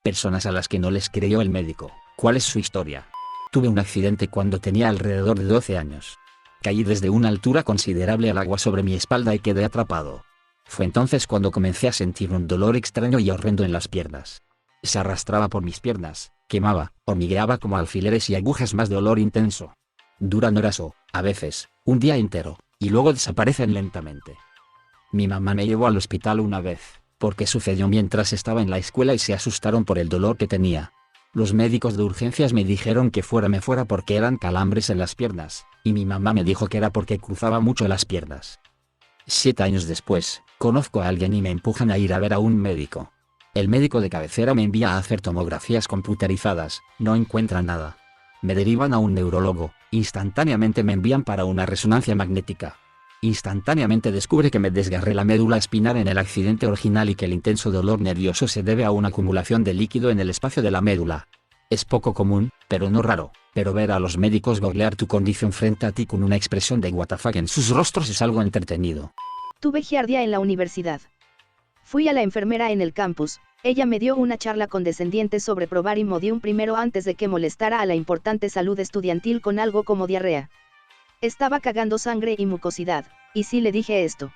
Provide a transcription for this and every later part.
Personas a las que no les creyó el médico. ¿Cuál es su historia? Tuve un accidente cuando tenía alrededor de 12 años. Caí desde una altura considerable al agua sobre mi espalda y quedé atrapado. Fue entonces cuando comencé a sentir un dolor extraño y horrendo en las piernas. Se arrastraba por mis piernas, quemaba, hormigueaba como alfileres y agujas, más dolor intenso. Duran horas o, a veces, un día entero, y luego desaparecen lentamente. Mi mamá me llevó al hospital una vez, porque sucedió mientras estaba en la escuela y se asustaron por el dolor que tenía. Los médicos de urgencias me dijeron que me fuera porque eran calambres en las piernas, y mi mamá me dijo que era porque cruzaba mucho las piernas. 7 años después, conozco a alguien y me empujan a ir a ver a un médico. El médico de cabecera me envía a hacer tomografías computarizadas, no encuentra nada. Me derivan a un neurólogo, instantáneamente me envían para una resonancia magnética. Instantáneamente descubre que me desgarré la médula espinal en el accidente original y que el intenso dolor nervioso se debe a una acumulación de líquido en el espacio de la médula. Es poco común, pero no raro, pero ver a los médicos googlear tu condición frente a ti con una expresión de WTF en sus rostros es algo entretenido. Tuve giardia en la universidad. Fui a la enfermera en el campus, ella me dio una charla condescendiente sobre probar Imodium primero antes de que molestara a la importante salud estudiantil con algo como diarrea. Estaba cagando sangre y mucosidad, y sí le dije esto.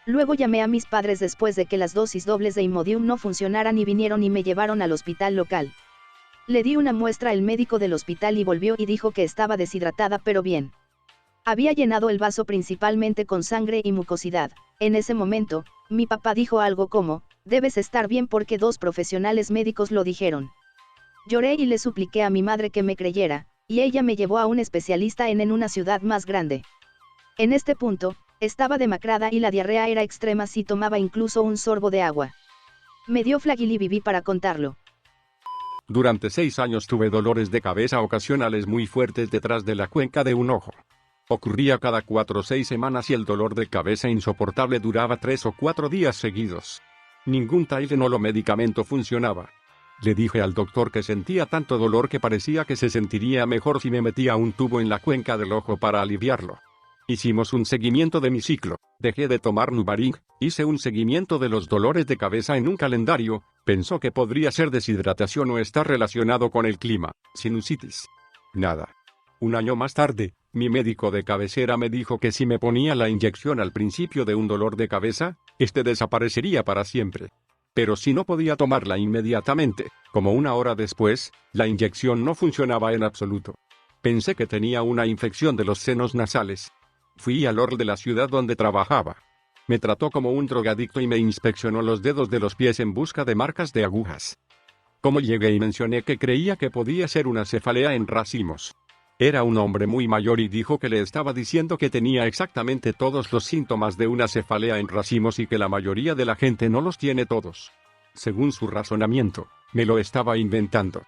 Luego llamé a mis padres después de que las dosis dobles de Imodium no funcionaran y vinieron y me llevaron al hospital local. Le di una muestra al médico del hospital y volvió y dijo que estaba deshidratada pero bien. Había llenado el vaso principalmente con sangre y mucosidad. En ese momento, mi papá dijo algo como, debes estar bien porque 2 profesionales médicos lo dijeron. Lloré y le supliqué a mi madre que me creyera, y ella me llevó a un especialista en una ciudad más grande. En este punto, estaba demacrada y la diarrea era extrema si tomaba incluso un sorbo de agua. Me dio Flagyl y viví para contarlo. Durante 6 años tuve dolores de cabeza ocasionales muy fuertes detrás de la cuenca de un ojo. Ocurría cada 4 o 6 semanas y el dolor de cabeza insoportable duraba 3 o 4 días seguidos. Ningún Tylenol o medicamento funcionaba. Le dije al doctor que sentía tanto dolor que parecía que se sentiría mejor si me metía un tubo en la cuenca del ojo para aliviarlo. Hicimos un seguimiento de mi ciclo, dejé de tomar Nuvaring, hice un seguimiento de los dolores de cabeza en un calendario, pensó que podría ser deshidratación o estar relacionado con el clima, sinusitis. Nada. Un año más tarde, mi médico de cabecera me dijo que si me ponía la inyección al principio de un dolor de cabeza, este desaparecería para siempre. Pero si no podía tomarla inmediatamente, como 1 hora después, la inyección no funcionaba en absoluto. Pensé que tenía una infección de los senos nasales. Fui al ORL de la ciudad donde trabajaba. Me trató como un drogadicto y me inspeccionó los dedos de los pies en busca de marcas de agujas. Como llegué y mencioné que creía que podía ser una cefalea en racimos. Era un hombre muy mayor y dijo que le estaba diciendo que tenía exactamente todos los síntomas de una cefalea en racimos y que la mayoría de la gente no los tiene todos. Según su razonamiento, me lo estaba inventando.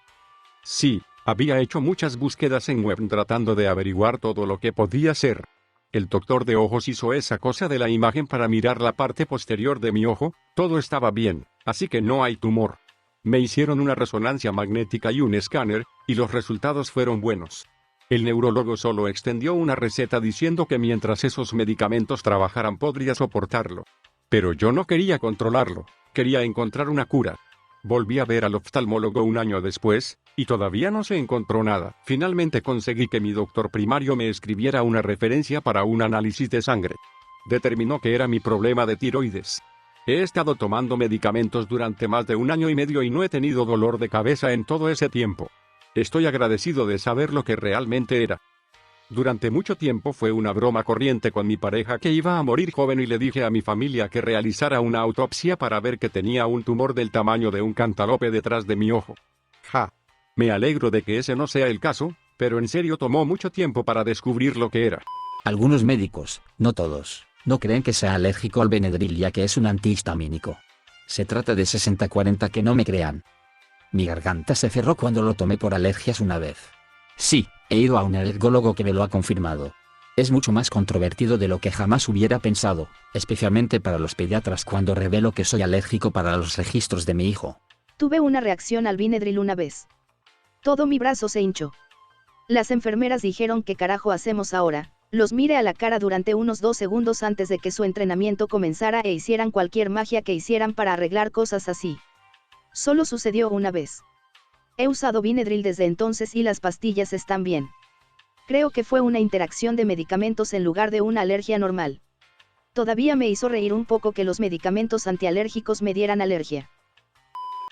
Sí, había hecho muchas búsquedas en web tratando de averiguar todo lo que podía ser. El doctor de ojos hizo esa cosa de la imagen para mirar la parte posterior de mi ojo, todo estaba bien, así que no hay tumor. Me hicieron una resonancia magnética y un escáner, y los resultados fueron buenos. El neurólogo solo extendió una receta diciendo que mientras esos medicamentos trabajaran podría soportarlo. Pero yo no quería controlarlo, quería encontrar una cura. Volví a ver al oftalmólogo 1 año después, y todavía no se encontró nada. Finalmente conseguí que mi doctor primario me escribiera una referencia para un análisis de sangre. Determinó que era mi problema de tiroides. He estado tomando medicamentos durante más de 1 año y medio y no he tenido dolor de cabeza en todo ese tiempo. Estoy agradecido de saber lo que realmente era. Durante mucho tiempo fue una broma corriente con mi pareja que iba a morir joven y le dije a mi familia que realizara una autopsia para ver que tenía un tumor del tamaño de un cantaloupe detrás de mi ojo. Ja. Me alegro de que ese no sea el caso, pero en serio tomó mucho tiempo para descubrir lo que era. Algunos médicos, no todos, no creen que sea alérgico al Benadryl ya que es un antihistamínico. Se trata de 60-40 que no me crean. Mi garganta se cerró cuando lo tomé por alergias una vez. Sí, he ido a un alergólogo que me lo ha confirmado. Es mucho más controvertido de lo que jamás hubiera pensado, especialmente para los pediatras cuando revelo que soy alérgico para los registros de mi hijo. Tuve una reacción al Benadryl una vez. Todo mi brazo se hinchó. Las enfermeras dijeron ¿qué carajo hacemos ahora? Los miré a la cara durante unos 2 segundos antes de que su entrenamiento comenzara e hicieran cualquier magia que hicieran para arreglar cosas así. Solo sucedió una vez. He usado Benadryl desde entonces y las pastillas están bien. Creo que fue una interacción de medicamentos en lugar de una alergia normal. Todavía me hizo reír un poco que los medicamentos antialérgicos me dieran alergia.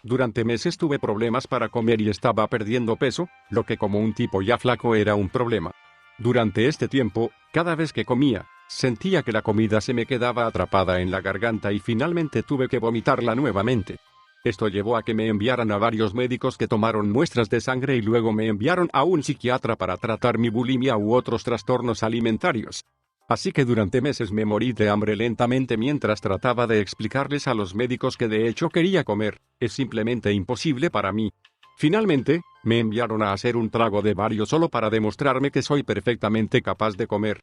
Durante meses tuve problemas para comer y estaba perdiendo peso, lo que como un tipo ya flaco era un problema. Durante este tiempo, cada vez que comía, sentía que la comida se me quedaba atrapada en la garganta y finalmente tuve que vomitarla nuevamente. Esto llevó a que me enviaran a varios médicos que tomaron muestras de sangre y luego me enviaron a un psiquiatra para tratar mi bulimia u otros trastornos alimentarios. Así que durante meses me morí de hambre lentamente mientras trataba de explicarles a los médicos que de hecho quería comer. Es simplemente imposible para mí. Finalmente, me enviaron a hacer un trago de bario solo para demostrarme que soy perfectamente capaz de comer.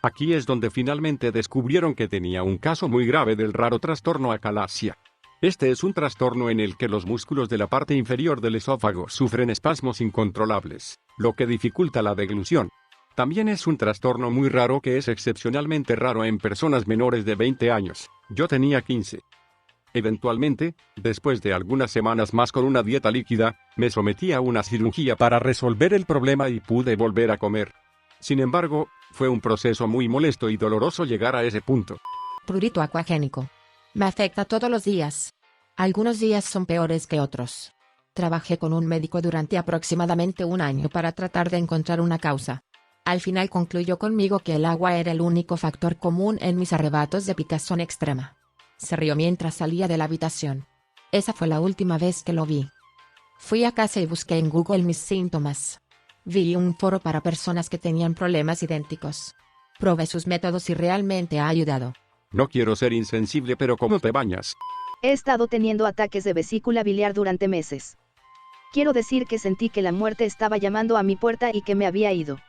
Aquí es donde finalmente descubrieron que tenía un caso muy grave del raro trastorno acalasia. Este es un trastorno en el que los músculos de la parte inferior del esófago sufren espasmos incontrolables, lo que dificulta la deglución. También es un trastorno muy raro que es excepcionalmente raro en personas menores de 20 años. Yo tenía 15. Eventualmente, después de algunas semanas más con una dieta líquida, me sometí a una cirugía para resolver el problema y pude volver a comer. Sin embargo, fue un proceso muy molesto y doloroso llegar a ese punto. Prurito acuagénico. Me afecta todos los días. Algunos días son peores que otros. Trabajé con un médico durante aproximadamente un año para tratar de encontrar una causa. Al final concluyó conmigo que el agua era el único factor común en mis arrebatos de picazón extrema. Se rió mientras salía de la habitación. Esa fue la última vez que lo vi. Fui a casa y busqué en Google mis síntomas. Vi un foro para personas que tenían problemas idénticos. Probé sus métodos y realmente ha ayudado. No quiero ser insensible, pero ¿cómo te bañas? He estado teniendo ataques de vesícula biliar durante meses. Quiero decir que sentí que la muerte estaba llamando a mi puerta y que me había ido.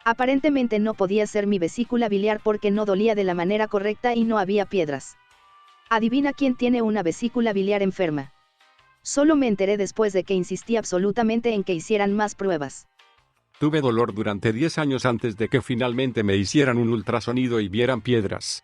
Aparentemente no podía ser mi vesícula biliar porque no dolía de la manera correcta y no había piedras. Adivina quién tiene una vesícula biliar enferma. Solo me enteré después de que insistí absolutamente en que hicieran más pruebas. Tuve dolor durante 10 años antes de que finalmente me hicieran un ultrasonido y vieran piedras.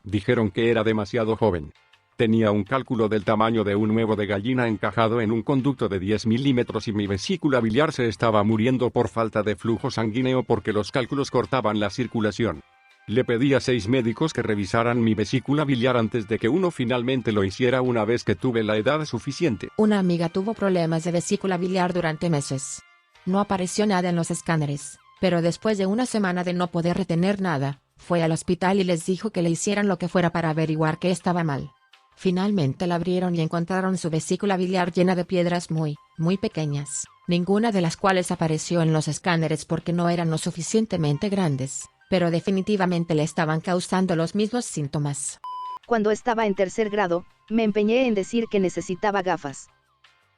Dijeron que era demasiado joven. Tenía un cálculo del tamaño de un huevo de gallina encajado en un conducto de 10 milímetros y mi vesícula biliar se estaba muriendo por falta de flujo sanguíneo porque los cálculos cortaban la circulación. Le pedí a 6 médicos que revisaran mi vesícula biliar antes de que uno finalmente lo hiciera una vez que tuve la edad suficiente. Una amiga tuvo problemas de vesícula biliar durante meses. No apareció nada en los escáneres, pero después de una semana de no poder retener nada, fue al hospital y les dijo que le hicieran lo que fuera para averiguar qué estaba mal. Finalmente la abrieron y encontraron su vesícula biliar llena de piedras muy pequeñas, ninguna de las cuales apareció en los escáneres porque no eran lo suficientemente grandes, pero definitivamente le estaban causando los mismos síntomas. Cuando estaba en tercer grado, me empeñé en decir que necesitaba gafas.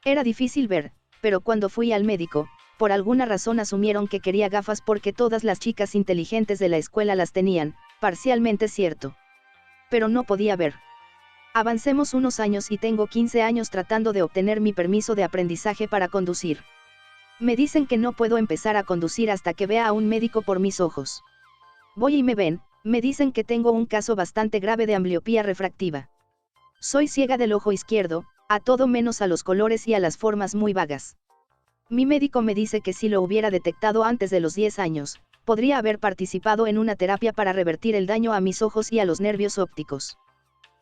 Era difícil ver, pero cuando fui al médico, por alguna razón asumieron que quería gafas porque todas las chicas inteligentes de la escuela las tenían, parcialmente cierto. Pero no podía ver. Avancemos unos años y tengo 15 años tratando de obtener mi permiso de aprendizaje para conducir. Me dicen que no puedo empezar a conducir hasta que vea a un médico por mis ojos. Voy y me ven, me dicen que tengo un caso bastante grave de ambliopía refractiva. Soy ciega del ojo izquierdo, a todo menos a los colores y a las formas muy vagas. Mi médico me dice que si lo hubiera detectado antes de los 10 años, podría haber participado en una terapia para revertir el daño a mis ojos y a los nervios ópticos.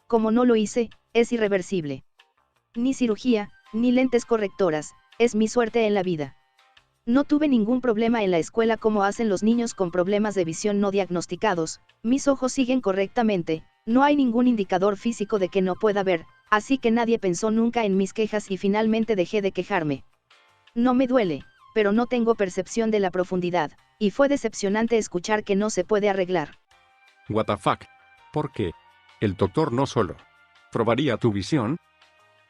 Como no lo hice, es irreversible. Ni cirugía, ni lentes correctoras, es mi suerte en la vida. No tuve ningún problema en la escuela como hacen los niños con problemas de visión no diagnosticados, mis ojos siguen correctamente, no hay ningún indicador físico de que no pueda ver, así que nadie pensó nunca en mis quejas y finalmente dejé de quejarme. No me duele, pero no tengo percepción de la profundidad, y fue decepcionante escuchar que no se puede arreglar. What the fuck? ¿Por qué? El doctor no solo probaría tu visión.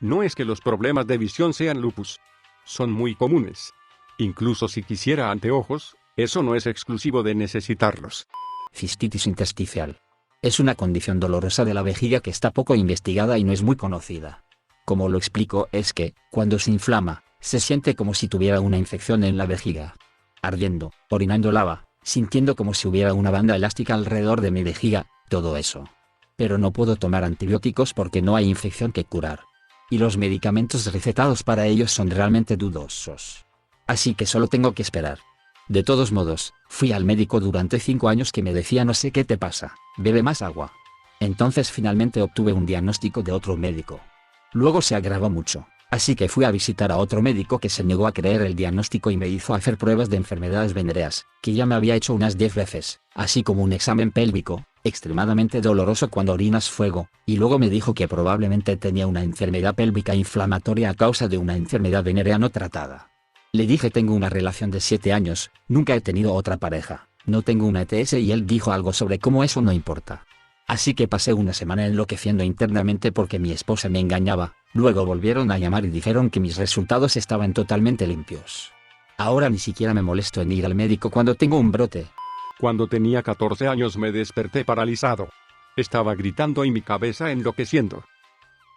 No es que los problemas de visión sean lupus. Son muy comunes. Incluso si quisiera anteojos, eso no es exclusivo de necesitarlos. Cistitis intersticial. Es una condición dolorosa de la vejiga que está poco investigada y no es muy conocida. Como lo explico es que, cuando se inflama, se siente como si tuviera una infección en la vejiga. Ardiendo, orinando lava, sintiendo como si hubiera una banda elástica alrededor de mi vejiga, todo eso. Pero no puedo tomar antibióticos porque no hay infección que curar. y los medicamentos recetados para ellos son realmente dudosos. Así que solo tengo que esperar. De todos modos, fui al médico durante 5 años que me decía no sé qué te pasa, bebe más agua. Entonces finalmente obtuve un diagnóstico de otro médico. Luego se agravó mucho, así que fui a visitar a otro médico que se negó a creer el diagnóstico y me hizo hacer pruebas de enfermedades venéreas, que ya me había hecho unas 10 veces, así como un examen pélvico, extremadamente doloroso cuando orinas fuego, y luego me dijo que probablemente tenía una enfermedad pélvica inflamatoria a causa de una enfermedad venérea no tratada. Le dije tengo una relación de 7 años, nunca he tenido otra pareja, no tengo una ETS y él dijo algo sobre cómo eso no importa. Así que pasé una semana enloqueciendo internamente porque mi esposa me engañaba, luego volvieron a llamar y dijeron que mis resultados estaban totalmente limpios. Ahora ni siquiera me molesto en ir al médico cuando tengo un brote. Cuando tenía 14 años me desperté paralizado. Estaba gritando y mi cabeza enloqueciendo.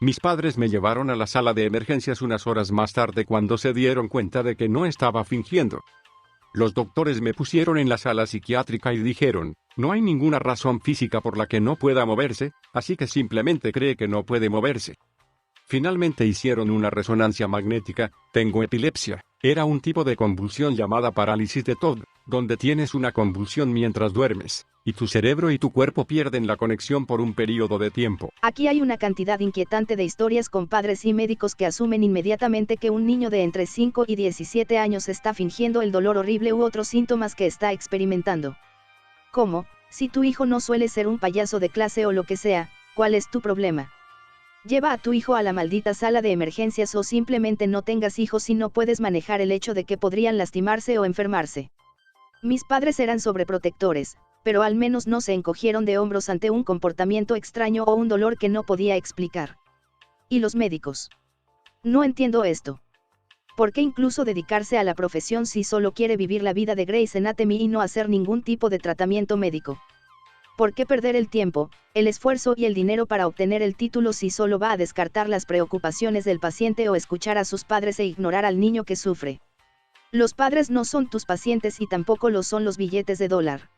Mis padres me llevaron a la sala de emergencias unas horas más tarde cuando se dieron cuenta de que no estaba fingiendo. Los doctores me pusieron en la sala psiquiátrica y dijeron, no hay ninguna razón física por la que no pueda moverse, así que simplemente cree que no puede moverse. Finalmente hicieron una resonancia magnética, tengo epilepsia, era un tipo de convulsión llamada parálisis de TOD, donde tienes una convulsión mientras duermes, y tu cerebro y tu cuerpo pierden la conexión por un periodo de tiempo. Aquí hay una cantidad inquietante de historias con padres y médicos que asumen inmediatamente que un niño de entre 5 y 17 años está fingiendo el dolor horrible u otros síntomas que está experimentando. ¿Cómo? Si tu hijo no suele ser un payaso de clase o lo que sea, ¿cuál es tu problema? Lleva a tu hijo a la maldita sala de emergencias o simplemente no tengas hijos si no puedes manejar el hecho de que podrían lastimarse o enfermarse. Mis padres eran sobreprotectores, pero al menos no se encogieron de hombros ante un comportamiento extraño o un dolor que no podía explicar. ¿Y los médicos? No entiendo esto. ¿Por qué incluso dedicarse a la profesión si solo quiere vivir la vida de Grey's Anatomy y no hacer ningún tipo de tratamiento médico? ¿Por qué perder el tiempo, el esfuerzo y el dinero para obtener el título si solo va a descartar las preocupaciones del paciente o escuchar a sus padres e ignorar al niño que sufre? Los padres no son tus pacientes y tampoco lo son los billetes de dólar.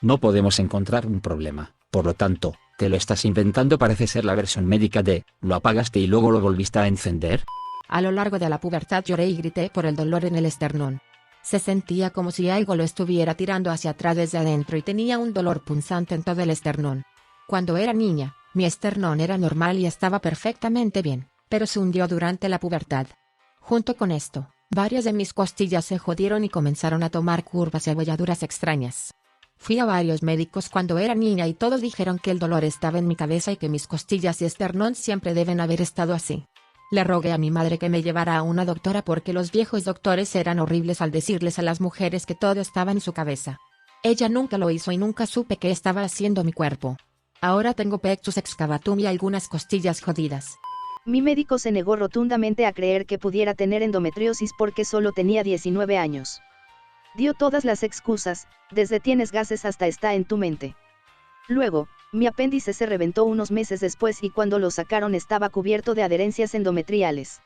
No podemos encontrar un problema, por lo tanto, te lo estás inventando. Parece ser la versión médica de, lo apagaste y luego lo volviste a encender. A lo largo de la pubertad lloré y grité por el dolor en el esternón. Se sentía como si algo lo estuviera tirando hacia atrás desde adentro y tenía un dolor punzante en todo el esternón. Cuando era niña, mi esternón era normal y estaba perfectamente bien, pero se hundió durante la pubertad. Junto con esto, varias de mis costillas se jodieron y comenzaron a tomar curvas y abolladuras extrañas. Fui a varios médicos cuando era niña y todos dijeron que el dolor estaba en mi cabeza y que mis costillas y esternón siempre deben haber estado así. Le rogué a mi madre que me llevara a una doctora porque los viejos doctores eran horribles al decirles a las mujeres que todo estaba en su cabeza. Ella nunca lo hizo y nunca supe qué estaba haciendo mi cuerpo. Ahora tengo pectus excavatum y algunas costillas jodidas. Mi médico se negó rotundamente a creer que pudiera tener endometriosis porque solo tenía 19 años. Dio todas las excusas, desde tienes gases hasta está en tu mente. Luego, mi apéndice se reventó unos meses después y cuando lo sacaron estaba cubierto de adherencias endometriales.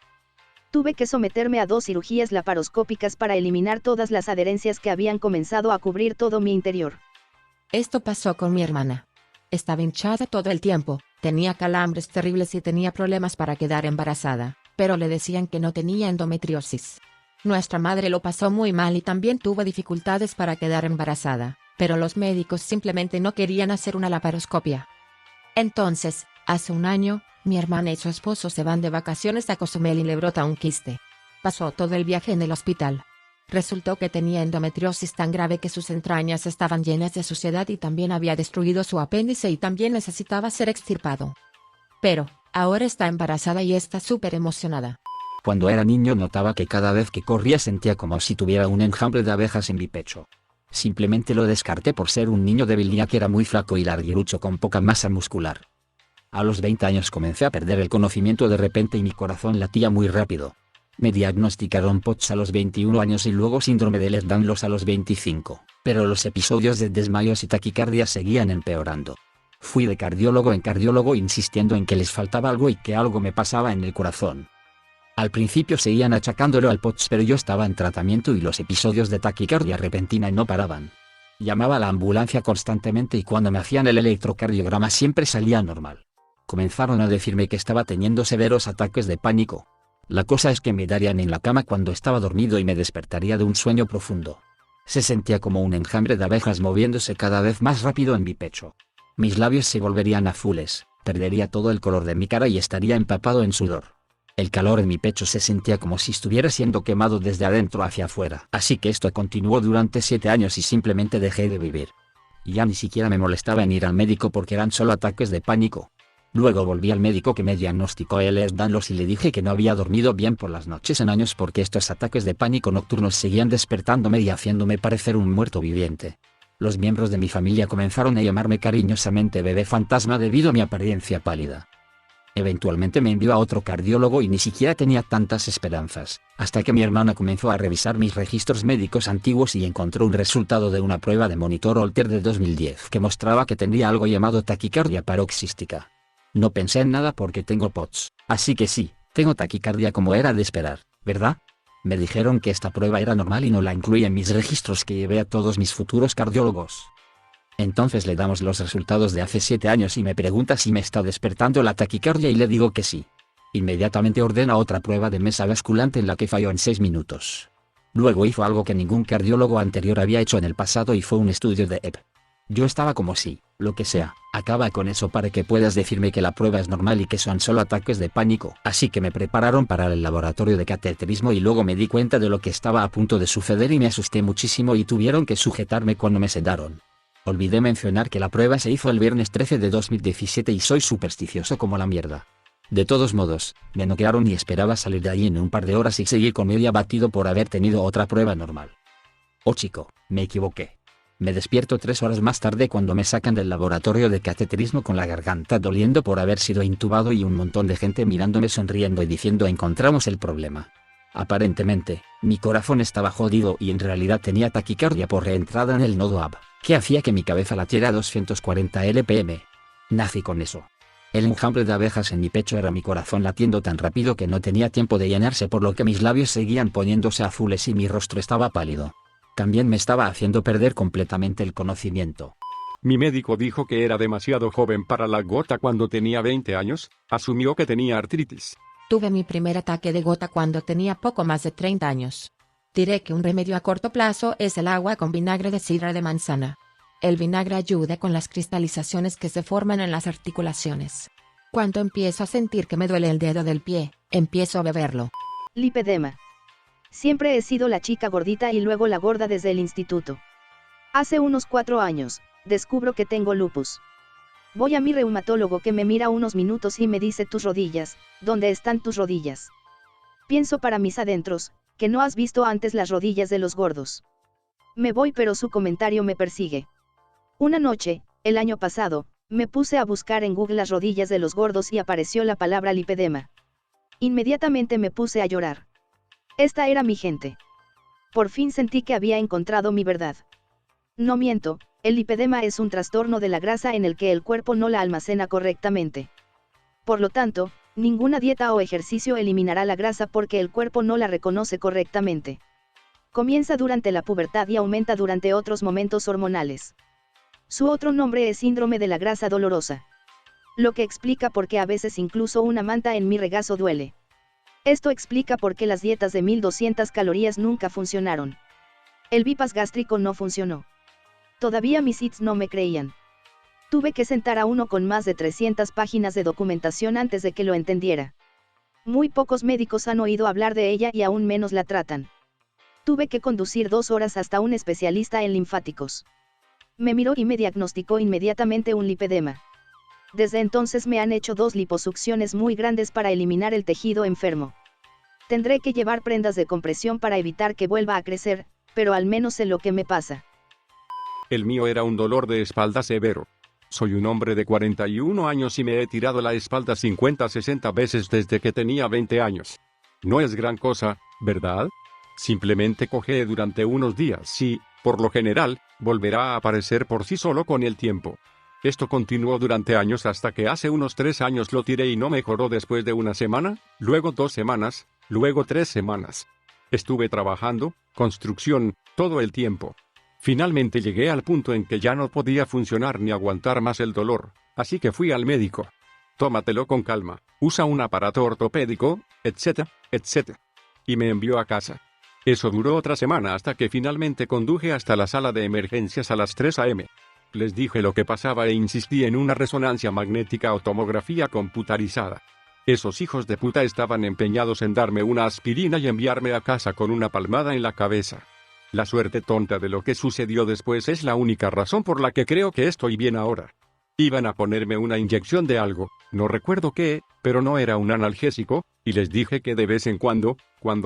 Tuve que someterme a 2 cirugías laparoscópicas para eliminar todas las adherencias que habían comenzado a cubrir todo mi interior. Esto pasó con mi hermana. Estaba hinchada todo el tiempo, tenía calambres terribles y tenía problemas para quedar embarazada, pero le decían que no tenía endometriosis. Nuestra madre lo pasó muy mal y también tuvo dificultades para quedar embarazada, pero los médicos simplemente no querían hacer una laparoscopia. Entonces, hace un año, mi hermana y su esposo se van de vacaciones a Cozumel y le brota un quiste. Pasó todo el viaje en el hospital. Resultó que tenía endometriosis tan grave que sus entrañas estaban llenas de suciedad y también había destruido su apéndice y también necesitaba ser extirpado. Pero, ahora está embarazada y está súper emocionada. Cuando era niño notaba que cada vez que corría sentía como si tuviera un enjambre de abejas en mi pecho. Simplemente lo descarté por ser un niño débil ya que era muy flaco y larguirucho con poca masa muscular. A los 20 años comencé a perder el conocimiento de repente y mi corazón latía muy rápido. Me diagnosticaron POTS a los 21 años y luego síndrome de Ehlers-Danlos a los 25, pero los episodios de desmayos y taquicardia seguían empeorando. Fui de cardiólogo en cardiólogo insistiendo en que les faltaba algo y que algo me pasaba en el corazón. Al principio seguían achacándolo al POTS pero yo estaba en tratamiento y los episodios de taquicardia repentina no paraban. Llamaba a la ambulancia constantemente y cuando me hacían el electrocardiograma siempre salía normal. Comenzaron a decirme que estaba teniendo severos ataques de pánico. La cosa es que me darían en la cama cuando estaba dormido y me despertaría de un sueño profundo. Se sentía como un enjambre de abejas moviéndose cada vez más rápido en mi pecho. Mis labios se volverían azules, perdería todo el color de mi cara y estaría empapado en sudor. El calor en mi pecho se sentía como si estuviera siendo quemado desde adentro hacia afuera. Así que esto continuó durante 7 años y simplemente dejé de vivir. Ya ni siquiera me molestaba en ir al médico porque eran solo ataques de pánico. Luego volví al médico que me diagnosticó Ehlers-Danlos y le dije que no había dormido bien por las noches en años porque estos ataques de pánico nocturnos seguían despertándome y haciéndome parecer un muerto viviente. Los miembros de mi familia comenzaron a llamarme cariñosamente bebé fantasma debido a mi apariencia pálida. Eventualmente me envió a otro cardiólogo y ni siquiera tenía tantas esperanzas, hasta que mi hermana comenzó a revisar mis registros médicos antiguos y encontró un resultado de una prueba de monitor Holter de 2010 que mostraba que tendría algo llamado taquicardia paroxística. No pensé en nada porque tengo POTS, así que sí, tengo taquicardia como era de esperar, ¿verdad? Me dijeron que esta prueba era normal y no la incluía en mis registros que llevé a todos mis futuros cardiólogos. Entonces le damos los resultados de hace 7 años y me pregunta si me está despertando la taquicardia y le digo que sí. Inmediatamente ordena otra prueba de mesa basculante en la que falló en 6 minutos. Luego hizo algo que ningún cardiólogo anterior había hecho en el pasado y fue un estudio de EP. Yo estaba como sí, lo que sea, acaba con eso para que puedas decirme que la prueba es normal y que son solo ataques de pánico. Así que me prepararon para el laboratorio de cateterismo y luego me di cuenta de lo que estaba a punto de suceder y me asusté muchísimo y tuvieron que sujetarme cuando me sedaron. Olvidé mencionar que la prueba se hizo el viernes 13 de 2017 y soy supersticioso como la mierda. De todos modos, me noquearon y esperaba salir de ahí en un par de horas y seguí con medio abatido por haber tenido otra prueba normal. Oh chico, me equivoqué. Me despierto 3 horas más tarde cuando me sacan del laboratorio de cateterismo con la garganta doliendo por haber sido intubado y un montón de gente mirándome sonriendo y diciendo encontramos el problema. Aparentemente, mi corazón estaba jodido y en realidad tenía taquicardia por reentrada en el nodo AB, que hacía que mi cabeza latiera a 240 LPM. Nací con eso. El enjambre de abejas en mi pecho era mi corazón latiendo tan rápido que no tenía tiempo de llenarse por lo que mis labios seguían poniéndose azules y mi rostro estaba pálido. También me estaba haciendo perder completamente el conocimiento. Mi médico dijo que era demasiado joven para la gota cuando tenía 20 años, asumió que tenía artritis. Tuve mi primer ataque de gota cuando tenía poco más de 30 años. Diré que un remedio a corto plazo es el agua con vinagre de sidra de manzana. El vinagre ayuda con las cristalizaciones que se forman en las articulaciones. Cuando empiezo a sentir que me duele el dedo del pie, empiezo a beberlo. Lipedema. Siempre he sido la chica gordita y luego la gorda desde el instituto. Hace unos 4 años, descubro que tengo lupus. Voy a mi reumatólogo que me mira unos minutos y me dice tus rodillas, ¿dónde están tus rodillas? Pienso para mis adentros, que no has visto antes las rodillas de los gordos. Me voy pero su comentario me persigue. Una noche, el año pasado, me puse a buscar en Google las rodillas de los gordos y apareció la palabra lipedema. Inmediatamente me puse a llorar. Esta era mi gente. Por fin sentí que había encontrado mi verdad. No miento, el lipedema es un trastorno de la grasa en el que el cuerpo no la almacena correctamente. Por lo tanto, ninguna dieta o ejercicio eliminará la grasa porque el cuerpo no la reconoce correctamente. Comienza durante la pubertad y aumenta durante otros momentos hormonales. Su otro nombre es síndrome de la grasa dolorosa. Lo que explica por qué a veces incluso una manta en mi regazo duele. Esto explica por qué las dietas de 1200 calorías nunca funcionaron. El bypass gástrico no funcionó. Todavía mis hits no me creían. Tuve que sentar a uno con más de 300 páginas de documentación antes de que lo entendiera. Muy pocos médicos han oído hablar de ella y aún menos la tratan. Tuve que conducir 2 horas hasta un especialista en linfáticos. Me miró y me diagnosticó inmediatamente un lipedema. Desde entonces me han hecho 2 liposucciones muy grandes para eliminar el tejido enfermo. Tendré que llevar prendas de compresión para evitar que vuelva a crecer, pero al menos sé lo que me pasa. El mío era un dolor de espalda severo. Soy un hombre de 41 años y me he tirado la espalda 50-60 veces desde que tenía 20 años. No es gran cosa, ¿verdad? Simplemente cojee durante unos días y, por lo general, volverá a aparecer por sí solo con el tiempo. Esto continuó durante años hasta que hace unos 3 años lo tiré y no mejoró después de una semana, luego 2 semanas, luego 3 semanas. Estuve trabajando, construcción, todo el tiempo. Finalmente llegué al punto en que ya no podía funcionar ni aguantar más el dolor, así que fui al médico. tómatelo con calma, usa un aparato ortopédico, etcétera, etcétera. Y me envió a casa. Eso duró otra semana hasta que finalmente conduje hasta la sala de emergencias a las 3 a.m. Les dije lo que pasaba e insistí en una resonancia magnética o tomografía computarizada. Esos hijos de puta estaban empeñados en darme una aspirina y enviarme a casa con una palmada en la cabeza. La suerte tonta de lo que sucedió después es la única razón por la que creo que estoy bien ahora. Iban a ponerme una inyección de algo, no recuerdo qué, pero no era un analgésico, y les dije que de vez en cuando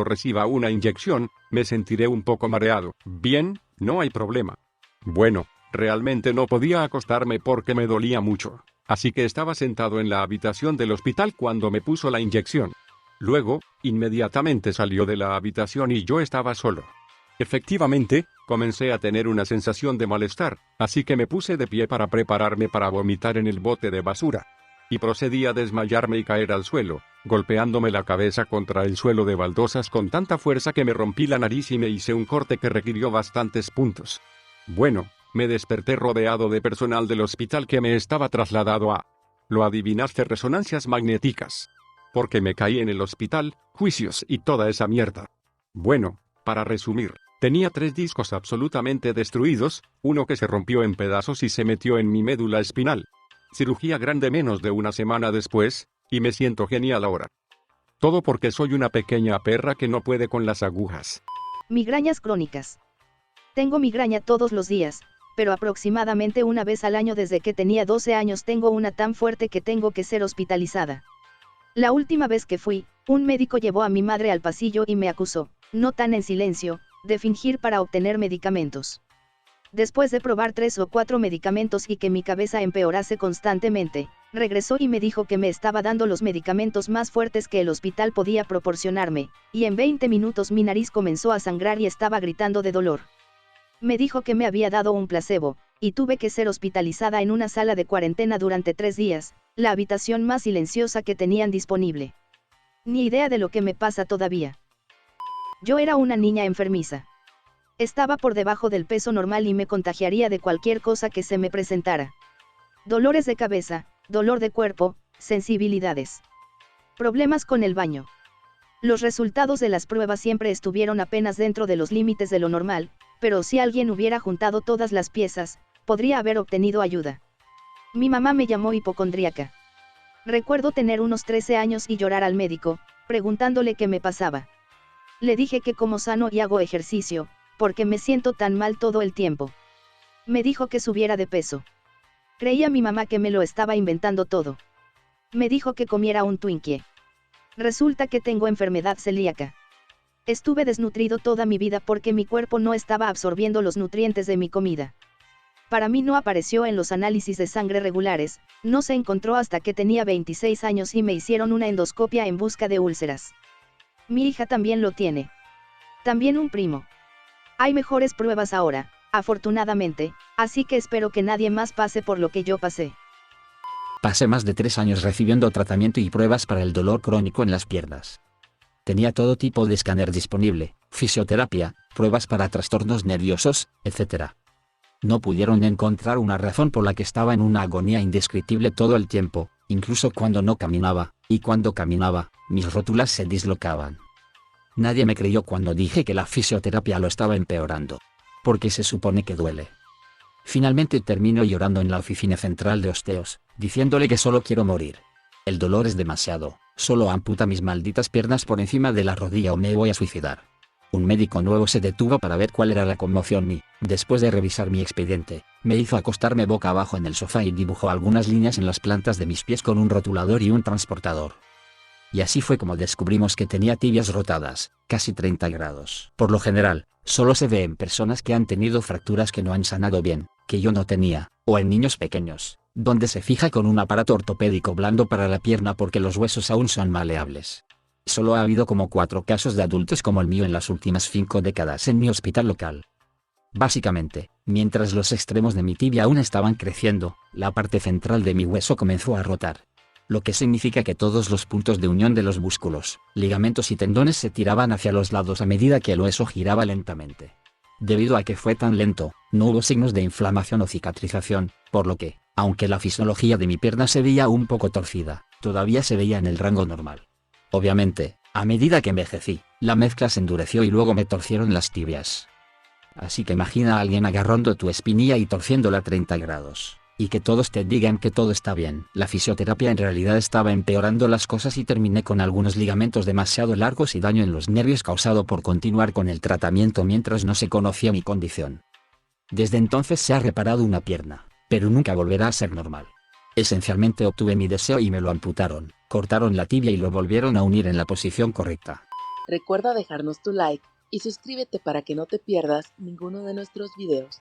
reciba una inyección, me sentiré un poco mareado. Bien, no hay problema. Bueno, realmente no podía acostarme porque me dolía mucho, así que estaba sentado en la habitación del hospital cuando me puso la inyección. Luego, inmediatamente salió de la habitación y yo estaba solo. Efectivamente, comencé a tener una sensación de malestar, así que me puse de pie para prepararme para vomitar en el bote de basura. Y procedí a desmayarme y caer al suelo, golpeándome la cabeza contra el suelo de baldosas con tanta fuerza que me rompí la nariz y me hice un corte que requirió bastantes puntos. Bueno, me desperté rodeado de personal del hospital que me estaba trasladado a... Lo adivinaste, resonancias magnéticas. Porque me caí en el hospital, juicios y toda esa mierda. Bueno, para resumir, tenía 3 discos absolutamente destruidos, uno que se rompió en pedazos y se metió en mi médula espinal. Cirugía grande menos de una semana después, y me siento genial ahora. Todo porque soy una pequeña perra que no puede con las agujas. Migrañas crónicas. Tengo migraña todos los días, pero aproximadamente una vez al año desde que tenía 12 años tengo una tan fuerte que tengo que ser hospitalizada. La última vez que fui, un médico llevó a mi madre al pasillo y me acusó, no tan en silencio, de fingir para obtener medicamentos. Después de probar 3 o 4 medicamentos y que mi cabeza empeorase constantemente, regresó y me dijo que me estaba dando los medicamentos más fuertes que el hospital podía proporcionarme, y en 20 minutos mi nariz comenzó a sangrar y estaba gritando de dolor. Me dijo que me había dado un placebo, y tuve que ser hospitalizada en una sala de cuarentena durante 3 días, la habitación más silenciosa que tenían disponible. Ni idea de lo que me pasa todavía. Yo era una niña enfermiza. Estaba por debajo del peso normal y me contagiaría de cualquier cosa que se me presentara. Dolores de cabeza, dolor de cuerpo, sensibilidades. Problemas con el baño. Los resultados de las pruebas siempre estuvieron apenas dentro de los límites de lo normal, pero si alguien hubiera juntado todas las piezas, podría haber obtenido ayuda. Mi mamá me llamó hipocondríaca. Recuerdo tener unos 13 años y llorar al médico, preguntándole qué me pasaba. Le dije que como sano y hago ejercicio, porque me siento tan mal todo el tiempo. Me dijo que subiera de peso. Creía mi mamá que me lo estaba inventando todo. Me dijo que comiera un Twinkie. Resulta que tengo enfermedad celíaca. Estuve desnutrido toda mi vida porque mi cuerpo no estaba absorbiendo los nutrientes de mi comida. Para mí no apareció en los análisis de sangre regulares, no se encontró hasta que tenía 26 años y me hicieron una endoscopia en busca de úlceras. Mi hija también lo tiene. También un primo. Hay mejores pruebas ahora, afortunadamente, así que espero que nadie más pase por lo que yo pasé. Pasé más de 3 años recibiendo tratamiento y pruebas para el dolor crónico en las piernas. Tenía todo tipo de escáner disponible, fisioterapia, pruebas para trastornos nerviosos, etc. No pudieron encontrar una razón por la que estaba en una agonía indescriptible todo el tiempo, incluso cuando no caminaba, y cuando caminaba, mis rótulas se dislocaban. Nadie me creyó cuando dije que la fisioterapia lo estaba empeorando. Porque se supone que duele. Finalmente termino llorando en la oficina central de osteos, diciéndole que solo quiero morir. El dolor es demasiado, solo amputa mis malditas piernas por encima de la rodilla o me voy a suicidar. Un médico nuevo se detuvo para ver cuál era la conmoción y, después de revisar mi expediente, me hizo acostarme boca abajo en el sofá y dibujó algunas líneas en las plantas de mis pies con un rotulador y un transportador. Y así fue como descubrimos que tenía tibias rotadas, casi 30 grados. Por lo general, solo se ve en personas que han tenido fracturas que no han sanado bien, que yo no tenía, o en niños pequeños, donde se fija con un aparato ortopédico blando para la pierna porque los huesos aún son maleables. Solo ha habido como 4 casos de adultos como el mío en las últimas 5 décadas en mi hospital local. Básicamente, mientras los extremos de mi tibia aún estaban creciendo, la parte central de mi hueso comenzó a rotar. Lo que significa que todos los puntos de unión de los músculos, ligamentos y tendones se tiraban hacia los lados a medida que el hueso giraba lentamente. Debido a que fue tan lento, no hubo signos de inflamación o cicatrización, por lo que, Aunque la fisiología de mi pierna se veía un poco torcida, todavía se veía en el rango normal. Obviamente, a medida que envejecí, la mezcla se endureció y luego me torcieron las tibias. Así que imagina a alguien agarrando tu espinilla y torciéndola a 30 grados, y que todos te digan que todo está bien. La fisioterapia en realidad estaba empeorando las cosas y terminé con algunos ligamentos demasiado largos y daño en los nervios causado por continuar con el tratamiento mientras no se conocía mi condición. Desde entonces se ha reparado una pierna, pero nunca volverá a ser normal. Esencialmente obtuve mi deseo y me lo amputaron, cortaron la tibia y lo volvieron a unir en la posición correcta. Recuerda dejarnos tu like y suscríbete para que no te pierdas ninguno de nuestros videos.